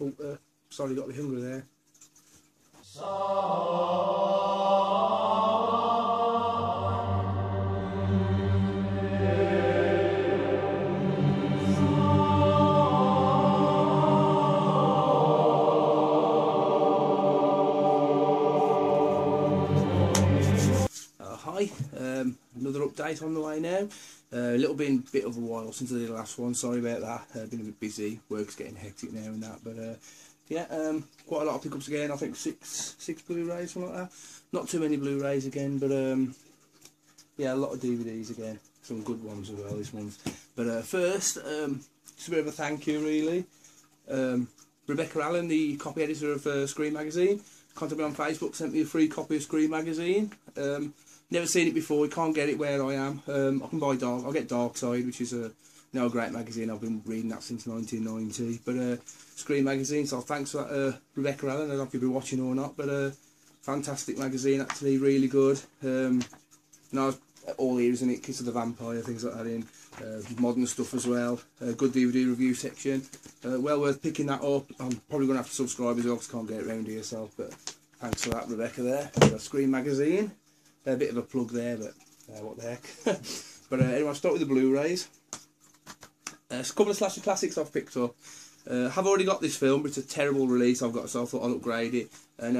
Oh, sorry, got the hunger there. Hi, another update on the way now. A little bit of a while since I did the last one. Sorry about that. Been a bit busy. Work's getting hectic now and that. But yeah, quite a lot of pickups again. I think six Blu-rays, something like that. Not too many Blu-rays again, but yeah, a lot of DVDs again. Some good ones as well this month. But first, just a bit of a thank you really. Rebecca Allen, the copy editor of Screen Magazine, contacted me on Facebook, sent me a free copy of Screen Magazine. Never seen it before. We can't get it where I am. I can buy I'll get Dark Side, which is a great magazine. I've been reading that since 1990. But Screen Magazine. So thanks for that, Rebecca Allen. I don't know if you'll be watching or not, but fantastic magazine. Actually, really good. All ears in it. Kiss of the Vampire, things like that in. Modern stuff as well. Good DVD review section. Well worth picking that up. I'm probably going to have to subscribe as well because I can't get it around here yourself. But thanks for that, Rebecca. There. Screen Magazine. A bit of a plug there, but what the heck. But anyway, I'll start with the Blu-rays. A couple of slasher classics I've picked up. Have already got this film, but it's a terrible release I've got, so I thought I'll upgrade it. And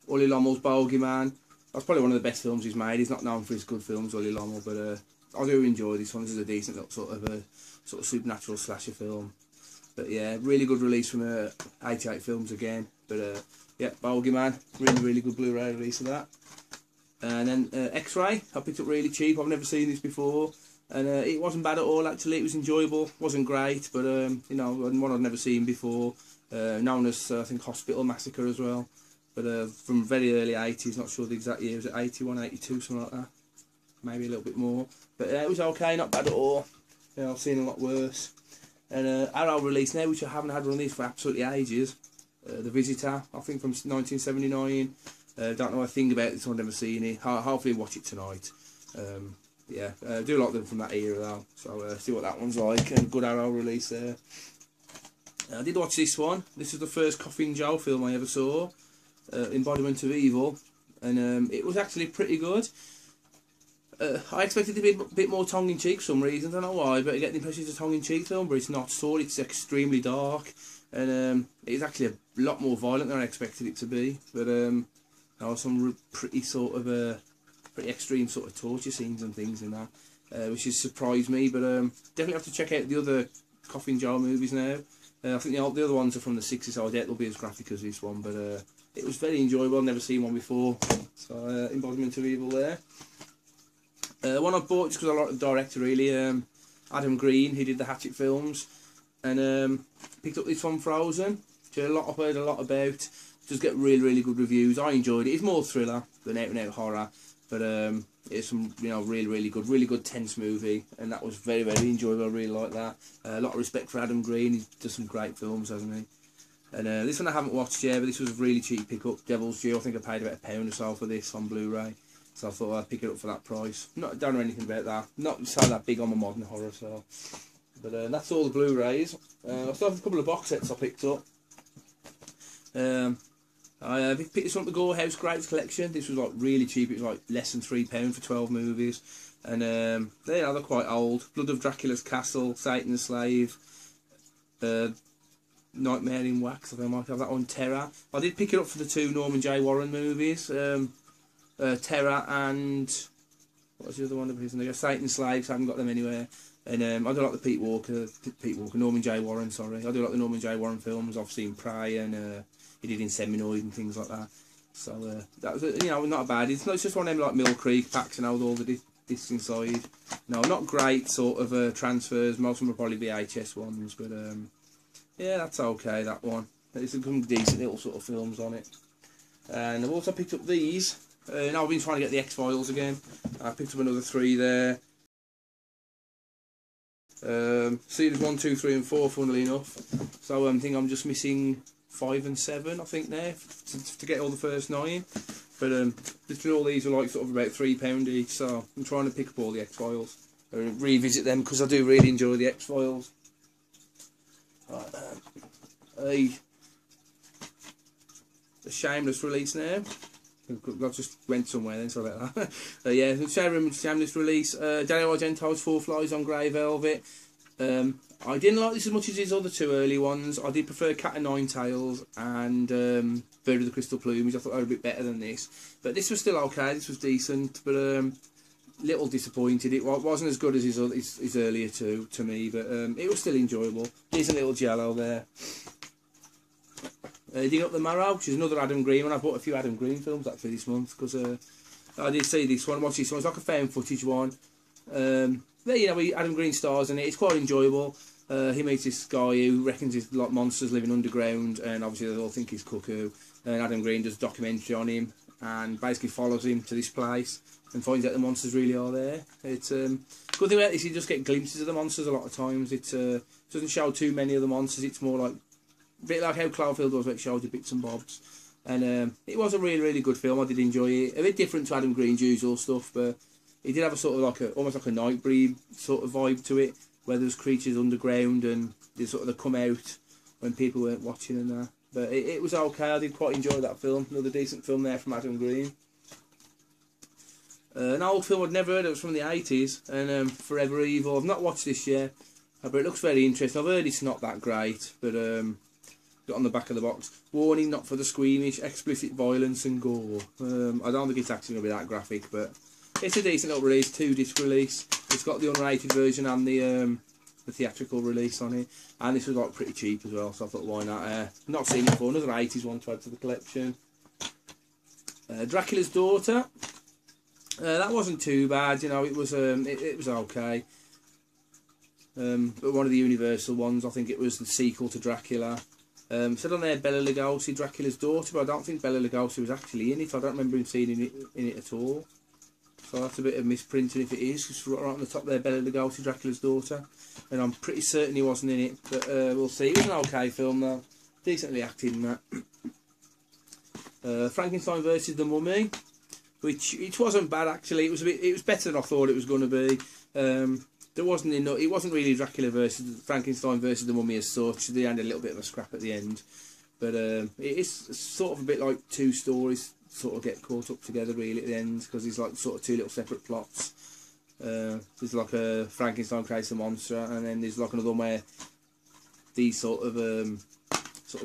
Ollie Lommel's Bogeyman. That's probably one of the best films he's made. He's not known for his good films, Ollie Lommel, but I do enjoy this one. This is a decent little sort of supernatural slasher film. But yeah, really good release from 88 Films again. But yeah, Bogeyman, really good Blu-ray release of that. And then X-Ray, I picked up really cheap. I've never seen this before, and it wasn't bad at all. Actually, it was enjoyable. Wasn't great, but you know, one I'd never seen before. Known as I think Hospital Massacre as well, but from very early 80s. Not sure the exact year. Was it 81, 82, something like that? Maybe a little bit more. But it was okay, not bad at all. You know, I've seen a lot worse. And our release now, which I haven't had one of these for absolutely ages. The Visitor, I think from 1979. Don't know a thing about this one, never seen it. Hopefully watch it tonight. Yeah, do like them from that era though. So see what that one's like. And good Arrow release there. I did watch this one. This is the first Coffin Joe film I ever saw. Embodiment of Evil. And it was actually pretty good. I expected it to be a bit more tongue-in-cheek for some reason. I don't know why, but I get the impression it's a tongue-in-cheek film, but it's not at all. It's extremely dark. And it's actually a lot more violent than I expected it to be. But some pretty pretty extreme sort of torture scenes and things in that, which has surprised me. But definitely have to check out the other Coffin Joe movies now. I think the other ones are from the 60s, so I doubt they'll be as graphic as this one. But it was very enjoyable. I've never seen one before. So Embodiment of Evil there. One I bought just because I like the director really. Adam Green, he did the Hatchet films, and picked up this one, Frozen, which I've heard a lot about. Does get really good reviews. I enjoyed it. It's more thriller than out horror, but it's some really good tense movie, and that was very enjoyable. I really like that. A lot of respect for Adam Green. He does some great films, hasn't he? And this one I haven't watched yet, but this was a really cheap pickup. Devil's Due. I think I paid about £1 or so for this on Blu-ray, so I thought I'd pick it up for that price. Don't know anything about that. Not so that big on the modern horror, so. But that's all the Blu-rays. I still have a couple of box sets I picked up. I picked this up the Gore House Greats collection. This was like really cheap. It was like less than £3 for 12 movies, and they're quite old. Blood of Dracula's Castle, Satan's Slave, Nightmare in Wax. I think I might have that on. Terror. I did pick it up for the two Norman J. Warren movies, Terror and what was the other one of his? Satan's Slave. So I haven't got them anywhere. And I do like the Pete Walker, Norman J. Warren. Sorry, I do like the Norman J. Warren films. I've seen Prey and. He did Inseminoid and things like that, so that was not bad. It's just one of them like Mill Creek packs with all the discs inside. No, not great sort of transfers. Most of them will probably be VHS ones, but yeah, that's okay. That one. There's some decent little sort of films on it. And I've also picked up these. Now I've been trying to get the X-Files again. I picked up another 3 there. Series 1, 2, 3 and 4, funnily enough. So I think I'm just missing 5 and 7, I think, there to get all the first 9. But literally all these are like sort of about £3 each, so I'm trying to pick up all the X-Files and revisit them because I do really enjoy the X-Files. Right, a Shameless release now. I just went somewhere then, sorry about that. Yeah, Shameless release. Dario Argento's Four Flies on Grey Velvet. I didn't like this as much as his other two early ones. I did prefer Cat and Nine Tails and Bird of the Crystal Plumage. I thought they were a bit better than this. But this was still okay, this was decent. But little disappointed. It wasn't as good as his earlier two to me, but it was still enjoyable. Decent little jello there. Dig Up the Marrow, which is another Adam Green one. I bought a few Adam Green films actually this month because I did see this one. Watch this one. It's like a found footage one. But, you know, Adam Green stars in it. It's quite enjoyable. He meets this guy who reckons he's like monsters living underground, and obviously they all think he's cuckoo. And Adam Green does a documentary on him and basically follows him to this place and finds out the monsters really are there. It's good thing about this, you just get glimpses of the monsters a lot of times. It doesn't show too many of the monsters. It's more like a bit like how Cloverfield was, where it showed you bits and bobs. And it was a really good film. I did enjoy it. A bit different to Adam Green's usual stuff, but it did have a sort of like almost like a Nightbreed sort of vibe to it, where there's creatures underground and they come out when people weren't watching and that. But it was okay. I did quite enjoy that film. Another decent film there from Adam Green. An old film I'd never heard of, it was from the 80s, and Forever Evil. I've not watched this yet, but it looks very interesting. I've heard it's not that great, but got on the back of the box, warning, not for the squeamish, explicit violence and gore. I don't think it's actually going to be that graphic, but it's a decent little release, 2-disc release. It's got the unrated version and the theatrical release on it, and this was like pretty cheap as well, so I thought why not. Not seen it before, another 80s one to add to the collection. Dracula's Daughter. That wasn't too bad, you know. It was okay. But one of the Universal ones, I think it was the sequel to Dracula. Said on there Bela Lugosi, Dracula's Daughter, but I don't think Bela Lugosi was actually in it. I don't remember him seeing in it at all. So that's a bit of misprinting if it is, because right on the top there, Bela Lugosi, Dracula's Daughter. And I'm pretty certain he wasn't in it, but we'll see. It was an okay film though. Decently acted in that. Frankenstein versus the Mummy, which it wasn't bad actually. It was better than I thought it was going to be. There wasn't enough. It wasn't really Dracula versus Frankenstein versus the Mummy as such. They had a little bit of a scrap at the end, but it's sort of a bit like two stories sort of get caught up together really at the end, because there's like sort of two little separate plots. There's like a Frankenstein creates a monster, and then there's like another one where these sort of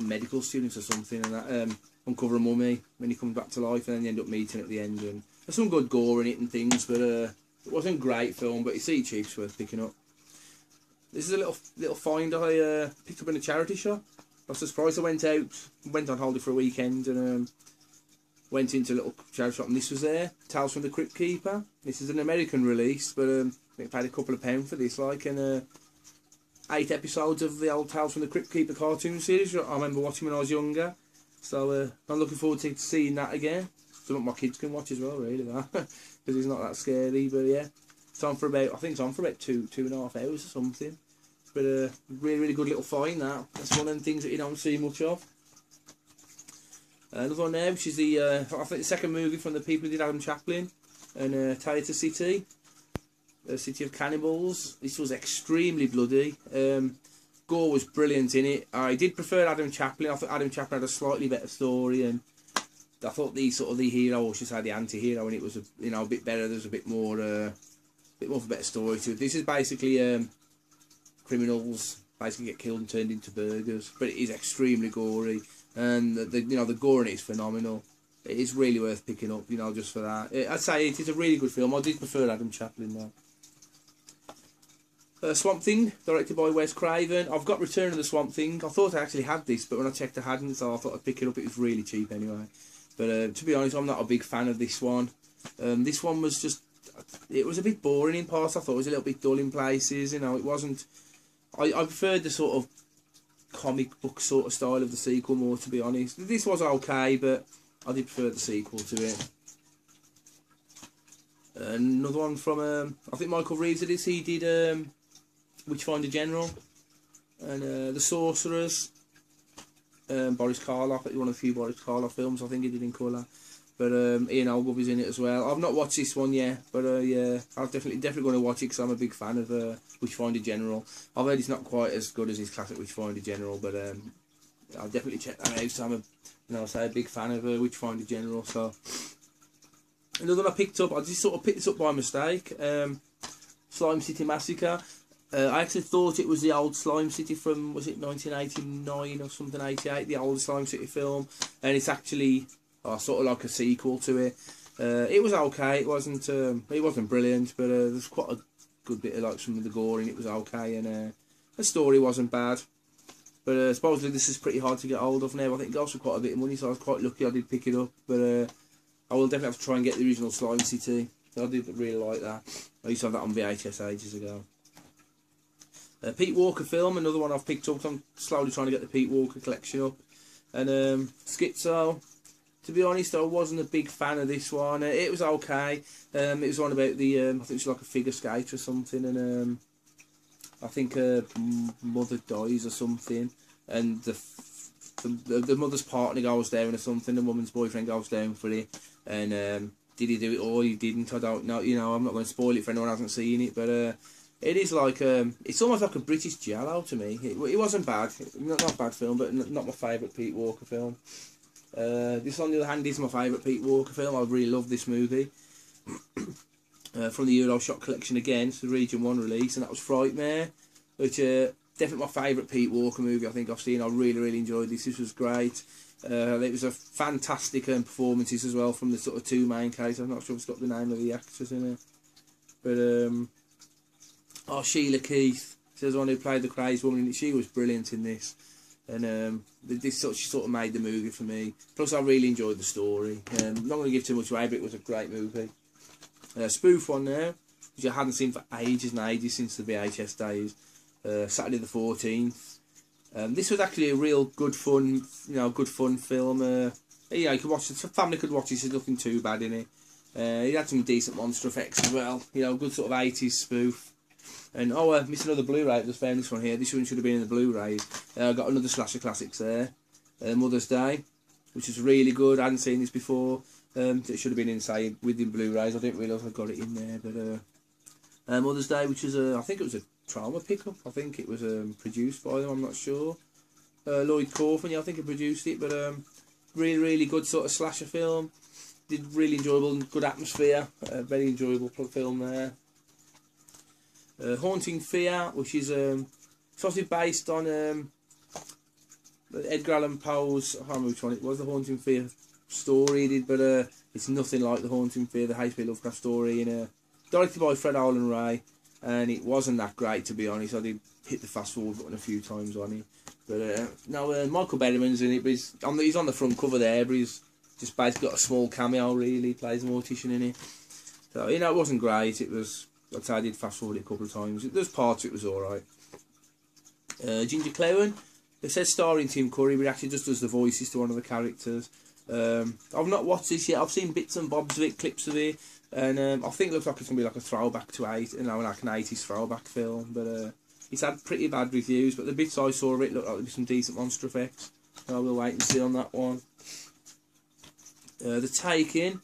medical students or something and that uncover a mummy when he comes back to life, and then they end up meeting at the end. And there's some good gore in it and things, but it wasn't a great film. But you see, cheap's worth picking up. This is a little find I picked up in a charity shop. I was surprised. I went on holiday for a weekend and went into a little charity shop, and this was there. Tales from the Crypt Keeper. This is an American release, but I paid a couple of pounds for this, like, and 8 episodes of the old Tales from the Crypt Keeper cartoon series. I remember watching when I was younger, so I'm looking forward to seeing that again. Something my kids can watch as well, really, that, because it's not that scary. But yeah, it's on for about, I think it's on for about 2.5 hours or something. But really good little find that. That's one of them things that you don't see much of. Another one there, which is I think the second movie from the people who did Adam Chaplin and Taita City, City of Cannibals. This was extremely bloody. Gore was brilliant in it. I did prefer Adam Chaplin. I thought Adam Chaplin had a slightly better story, and I thought the hero, or should I say the anti-hero, and it was a bit better. There's a bit more of a better story to it. This is basically criminals basically get killed and turned into burgers, but it is extremely gory, and the gore in it is phenomenal. It is really worth picking up, just for that. I'd say it is a really good film. I did prefer Adam Chaplin though. Swamp Thing, directed by Wes Craven. I've got Return of the Swamp Thing. I thought I actually had this, but when I checked I hadn't, so I thought I'd pick it up. It was really cheap anyway. But to be honest, I'm not a big fan of this one. This one was just, it was a bit boring in parts. I thought it was a little bit dull in places. It wasn't. I preferred the sort of comic book sort of style of the sequel more, to be honest. This was okay, but I did prefer the sequel to it. Another one from, I think Michael Reeves did this. He did Witchfinder General and The Sorcerers. Boris Karloff, one of the few Boris Karloff films I think he did in colour. But Ian Ogilvy is in it as well. I've not watched this one yet, but yeah, I'm definitely going to watch it because I'm a big fan of Witchfinder General. I've heard it's not quite as good as his classic Witchfinder General, but I'll definitely check that out. So I'm a big fan of Witchfinder General. So another one I picked up, I just sort of picked this up by mistake. Slime City Massacre. I actually thought it was the old Slime City from, was it 1989 or something, 88, the old Slime City film, and it's actually sort of like a sequel to it. It was okay. It wasn't brilliant, but there's quite a good bit of like some of the gore in it was okay, and the story wasn't bad. But supposedly this is pretty hard to get hold of now. I think it goes for quite a bit of money, so I was quite lucky I did pick it up. But I will definitely have to try and get the original Slime City. I did really like that. I used to have that on VHS ages ago. Pete Walker film, another one I've picked up. I'm slowly trying to get the Pete Walker collection up. And Schizo. To be honest, I wasn't a big fan of this one. It was okay. It was one about the, I think it was like a figure skater or something, and I think mother dies or something, and the mother's partner goes down or something. The woman's boyfriend goes down for it, and did he do it or he didn't? I don't know. You know, I'm not going to spoil it for anyone who hasn't seen it, but it is like it's almost like a British giallo to me. It wasn't bad, not a bad film, but not my favourite Pete Walker film. This, on the other hand, is my favourite Pete Walker film. I really love this movie. From the Euroshot collection again, it's the Region 1 release, and that was Frightmare, which definitely my favourite Pete Walker movie I think I've seen. I really enjoyed this. This was great. It was a fantastic performances as well from the sort of two main characters. I'm not sure if it's got the name of the actors in it, but Sheila Keith, she's the one who played the crazy woman in it. She was brilliant in this, and she sort of made the movie for me. Plus I really enjoyed the story. I'm not going to give too much away, but it was a great movie. Spoof one now, which I hadn't seen for ages and ages, since the VHS days. Saturday the 14th. This was actually a real good fun film. You could watch it. The family could watch it. There's nothing too bad in it. It had some decent monster effects as well. Good sort of 80s spoof. And missing another Blu-ray. I just found this one here. This one should have been in the Blu-rays. I got another Slasher Classics there. Mother's Day, which is really good. I hadn't seen this before. It should have been inside within Blu-rays. I didn't realise I got it in there. But Mother's Day, which is I think it was a Trauma pickup. I think it was produced by them. I'm not sure. Lloyd Kaufman, I think he produced it. But really good sort of slasher film. Did really enjoyable, good atmosphere. Very enjoyable film there. Haunting Fear, which is obviously based on Edgar Allan Poe's, I can't remember which one it was, the Haunting Fear story he did, but it's nothing like the Haunting Fear, the H.P. Lovecraft story, and directed by Fred Olen Ray, and it wasn't that great, to be honest. I did hit the fast forward button a few times on it, but no, Michael Berryman's in it, but he's on the front cover there, but he's just basically got a small cameo, really. He plays a mortician in it, so it wasn't great. It was, like I did fast forward it a couple of times. There's parts of it was alright. Ginger Clown, it says starring Tim Curry, but he actually just does the voices to one of the characters. I've not watched this yet. I've seen bits and bobs of it, clips of it, and I think it looks like it's going to be like a throwback to like an 80s throwback film, but it's had pretty bad reviews, but the bits I saw of it looked like there'd be some decent monster effects, so we'll wait and see on that one. The Taking,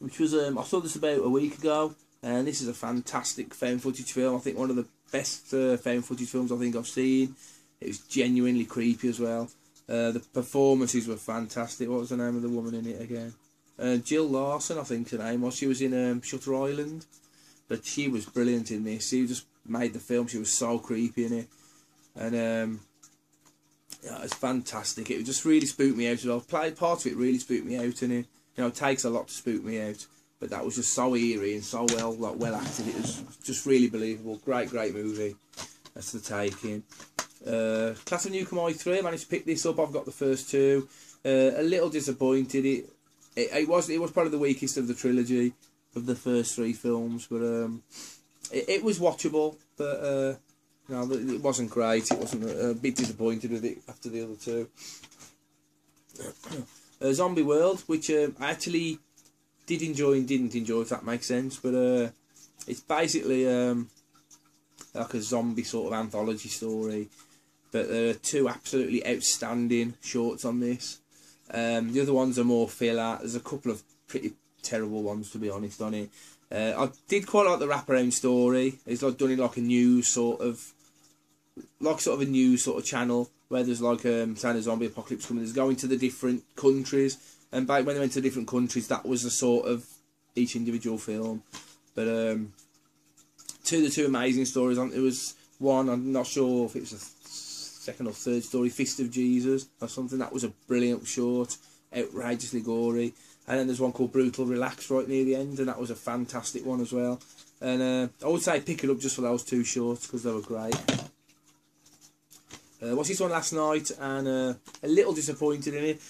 which was, I saw this about a week ago, and this is a fantastic found footage film. I think one of the best found footage films I think I've seen. It was genuinely creepy as well. The performances were fantastic. What was the name of the woman in it again? Jill Larson, I think her name was. She was in Shutter Island, but she was brilliant in this. She just made the film. She was so creepy in it, and yeah, it was fantastic. It just really spooked me out as well. Part of it really spooked me out, and it takes a lot to spook me out. But that was just so eerie and so well acted. It was just really believable. Great movie. That's The Taking. Class of Newcomb I3. I managed to pick this up. I've got the first two. A little disappointed. It was probably the weakest of the trilogy of the first three films, but it was watchable. But no, it wasn't great. It wasn't a bit disappointed with it after the other two. Zombie World, which I actually did enjoy and didn't enjoy, if that makes sense, but it's basically like a zombie sort of anthology story, but there are two absolutely outstanding shorts on this. The other ones are more filler. There's a couple of pretty terrible ones, to be honest, on it. I did quite like the wraparound story. It's like done in like a news sort of, a news sort of channel, where there's like saying a zombie apocalypse coming. There's going to the different countries, and back when they went to different countries, that was the sort of each individual film. But two amazing stories. It was one, I'm not sure if it was a second or third story, Fist of Jesus or something. That was a brilliant short, outrageously gory. And then there's one called Brutal Relax right near the end, and that was a fantastic one as well. And I would say pick it up just for those two shorts because they were great. Watched this one last night and a little disappointed in it.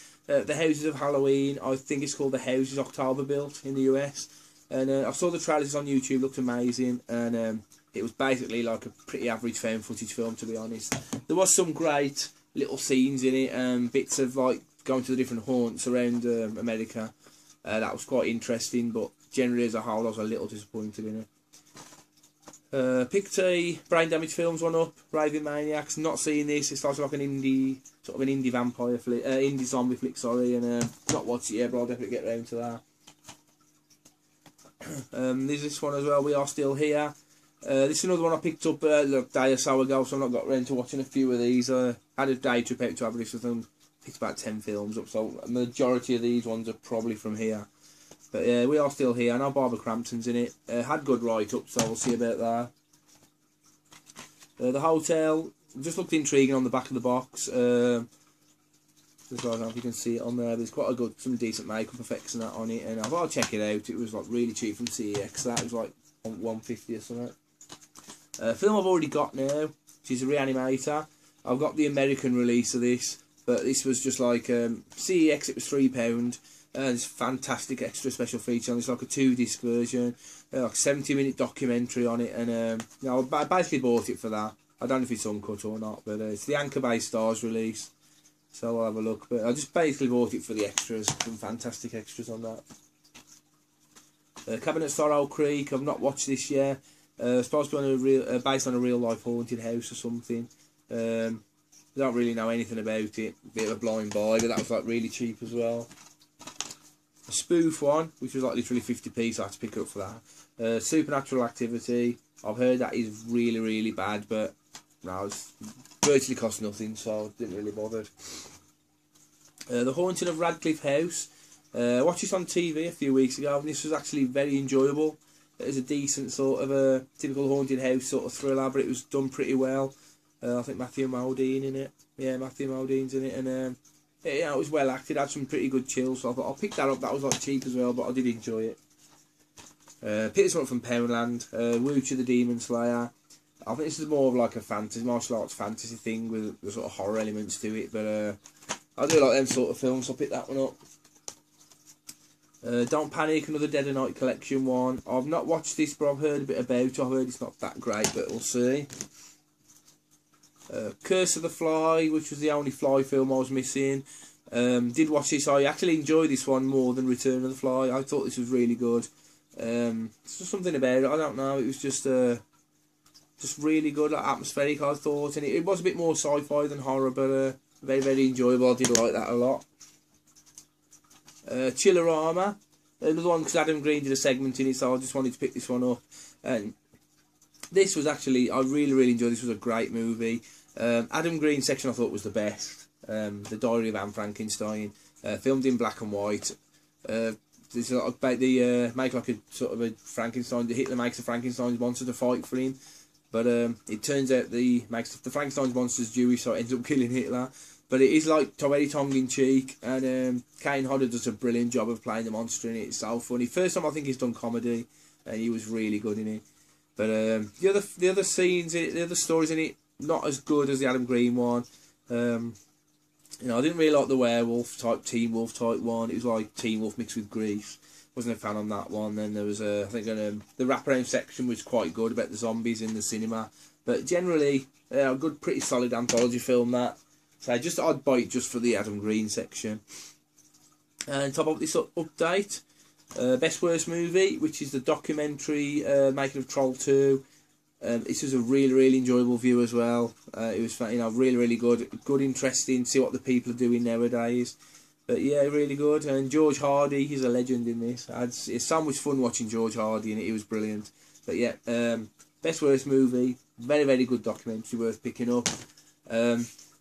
The Houses of Halloween, I think it's called The Houses October Built in the US. And I saw the trailers on YouTube, looked amazing, and it was basically like a pretty average found footage film, to be honest. There was some great little scenes in it, bits of like going to the different haunts around America. That was quite interesting, but generally as a whole I was a little disappointed in it. Picked a Brain Damage Films one up, Raving Maniacs. Not seeing this, it's like an indie, sort of an indie vampire flick, indie zombie flick, sorry, and not watched it yet, but I'll definitely get around to that. There's this one as well, We Are Still Here. This is another one I picked up a day or so ago, so I've not got around to watching a few of these. Had a day trip out to Aberystwyth, picked about 10 films up, so the majority of these ones are probably from here. But yeah, We Are Still Here. I know Barbara Crampton's in it. Had good write-up, so we'll see about that. The Hotel just looked intriguing on the back of the box. I don't know if you can see it on there. There's quite some decent makeup effects and that on it, and I thought I'd check it out. It was like really cheap from CEX. That was like $150 or something. Film I've already got now, which is a Reanimator. I've got the American release of this, but this was just like CEX. It was £3. There's fantastic extra special feature on this, like a 2-disc version, like a 70-minute documentary on it, and I basically bought it for that. I don't know if it's uncut or not, but it's the Anchor Bay Stars release, so I'll have a look. But I just basically bought it for the extras, some fantastic extras on that. Cabin at Sorrow Creek, I've not watched this yet. It's supposed to be on based on a real life haunted house or something. I don't really know anything about it, bit of a blind buy, but that was like really cheap as well. A spoof one, which was like literally 50p, so I had to pick it up for that. Supernatural Activity, I've heard that is really, really bad, but no, it's virtually cost nothing, so I didn't really bother. The Haunting of Radcliffe House, I watched this on TV a few weeks ago, and this was actually very enjoyable. It was a decent sort of a typical haunted house sort of thriller, but it was done pretty well. I think Matthew Modine in it. Yeah, Matthew Modine's in it, and it was well acted, had some pretty good chills, so I thought I'll pick that up. That was like cheap as well, but I did enjoy it. Picked this one up from Poundland, Woocher the Demon Slayer. I think this is more of like a fantasy, martial arts fantasy thing with the sort of horror elements to it, but I do like them sort of films, so I picked that one up. Don't Panic, another Dead of Night collection one. I've not watched this, but I've heard a bit about it. I've heard it's not that great, but we'll see. Curse of the Fly, which was the only Fly film I was missing. Did watch this. I actually enjoyed this one more than Return of the Fly. I thought this was really good. There's something about it, I don't know. It was just really good, like atmospheric, I thought, and it was a bit more sci-fi than horror, but very, very enjoyable. I did like that a lot. Chillerama, another one because Adam Green did a segment in it, so I just wanted to pick this one up. And this was actually, I really, really enjoyed this. Was a great movie. Adam Green's section I thought was the best. The Diary of Anne Frankenstein, filmed in black and white. This is about the make like a sort of a Frankenstein. Hitler makes a Frankenstein's monster to fight for him, but it turns out the Frankenstein's monster's Jewish, so it ends up killing Hitler. But it is like very tongue in cheek, and Kane Hodder does a brilliant job of playing the monster in it. It's so funny. First time I think he's done comedy, and he was really good in it. But the other scenes in it, the other stories in it, not as good as the Adam Green one. You know, I didn't really like the werewolf type, Teen Wolf type one. It was like Teen Wolf mixed with Grease. Wasn't a fan on that one. Then there was I think the wraparound section was quite good about the zombies in the cinema. But generally, a good, pretty solid anthology film that. So I'd buy it just for the Adam Green section. And top of this update, Best Worst Movie, which is the documentary making of Troll 2. This was a really, really enjoyable view as well. It was, really, really good, interesting. See what the people are doing nowadays. But yeah, really good. And George Hardy, he's a legend in this. It's so much fun watching George Hardy, and it was brilliant. But yeah, Best Worst Movie, very, very good documentary, worth picking up.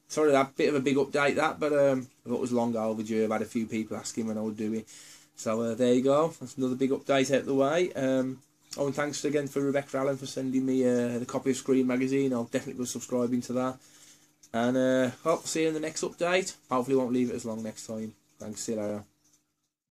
sorry, that bit of a big update that, but I thought it was long overdue. I've had a few people asking when I would do it. So there you go. That's another big update out the way. Oh, and thanks again for Rebecca Allen for sending me the copy of Screen magazine. I'll definitely go subscribing to that. And I'll see you in the next update. Hopefully won't leave it as long next time. Thanks, see you later.